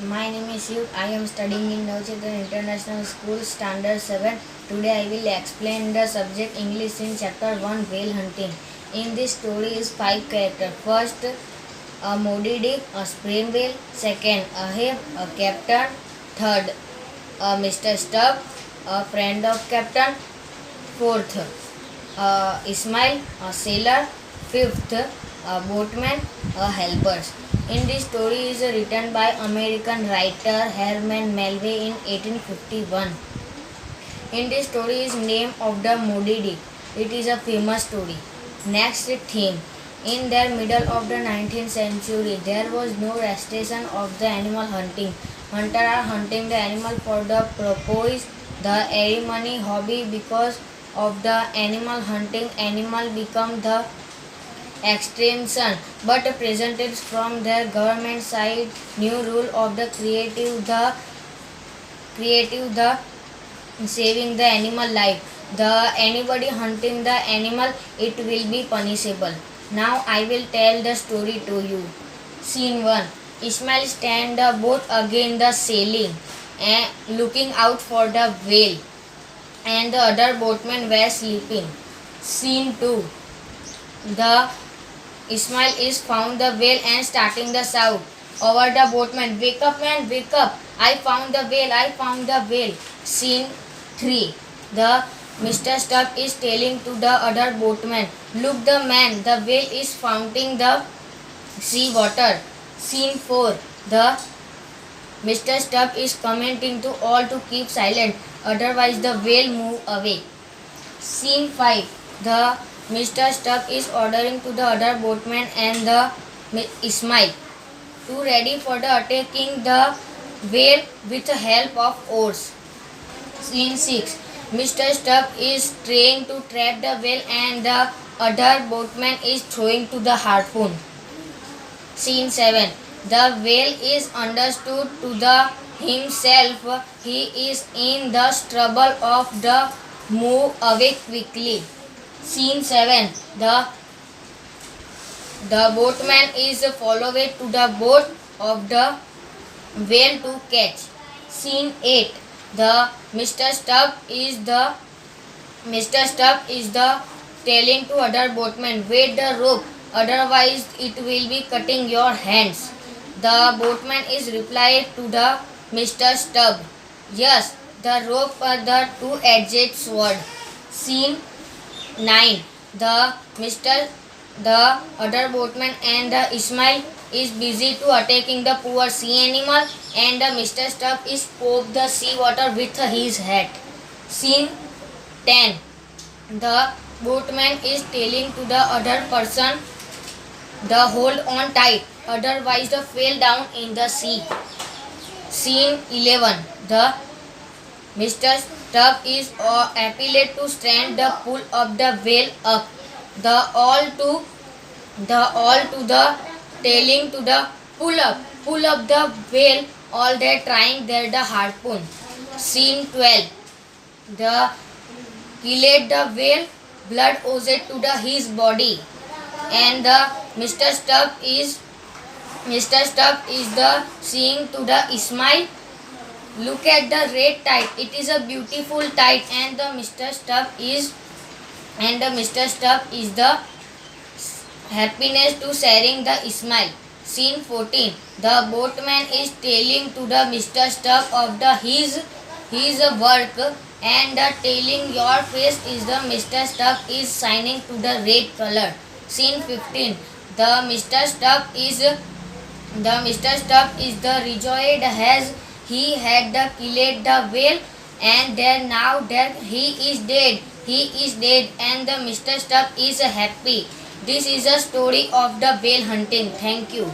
My name is Yug. I am studying in Navchaitan International School, Standard 7. Today I will explain the subject English in Chapter 1, Whale Hunting. In this story is 5 characters. First, a Moby Dick, a sperm whale. Second, a hare, a captain. Third, a Mr. Stubb, a friend of captain. Fourth, Ismail, a sailor. Fifth, a boatman, a helper. In this story is written by American writer Herman Melville in 1851. In this story is name of the Moby Dick. It is a famous story. Next theme. In the middle of the 19th century, there was no restriction of the animal hunting. Hunters are hunting the animal for the purpose, the earning money hobby. Because of the animal hunting, animal become the extinction, but presented from the government side new rule of the creative the saving the animal life. The anybody hunting the animal, it will be punishable. Now I will tell the story to you. Scene 1. Ismail stand the boat against the sailing and looking out for the whale, and the other boatmen were sleeping. Scene 2. The Ismail is found the whale and starting the shout over the boatman, "Wake up man, wake up! I found the whale, I found the whale." Scene 3. The Mr. Stubb is telling to the other boatman, "Look the man, the whale is founting the sea water." Scene 4. The Mr. Stubb is commenting to all to keep silent, otherwise the whale move away. Scene 5. The Mr. Stubb is ordering to the other boatman and the Ismail to ready for the attacking the whale with the help of oars. Scene 6. Mr. Stubb is trying to trap the whale and the other boatman is throwing to the harpoon. Scene 7. The whale is understood to the himself. He is in the trouble of the move away quickly. Scene 7. The boatman is followed to the boat of the whale to catch. Scene 8. The Mr. Stubb is the telling to other boatman, "Wait the rope, otherwise it will be cutting your hands." The boatman is replied to the Mr. Stubb, "Yes, the rope for the two-edged sword." Scene 9. The other boatman and the Ismail is busy to attacking the poor sea animal, and the Mr. Stubb is poke the sea water with his hat. Scene 10. The boatman is telling to the other person, the hold on tight, otherwise the fall down in the sea. Scene 11. The Mr. Stubb is appealed to stand the pull of the whale up. The all to the telling to the pull up the whale. All they trying there the harpoon. Scene 12. The killed the whale, blood oozed to the his body, and the Mr. Stubb is the seeing to the Ismail, "Look at the red tide. It is a beautiful tide." And the Mr. Stubb is the happiness to sharing the Ismail. Scene 14. The boatman is telling to the Mr. Stubb of the his work, and the telling, "Your face is the Mr. Stubb is shining to the red color." Scene 15. The Mr. Stubb is the rejoiced as he had the killed the whale, and there now that he is dead. He is dead, and the Mr. Stubb is happy. This is a story of the whale hunting. Thank you.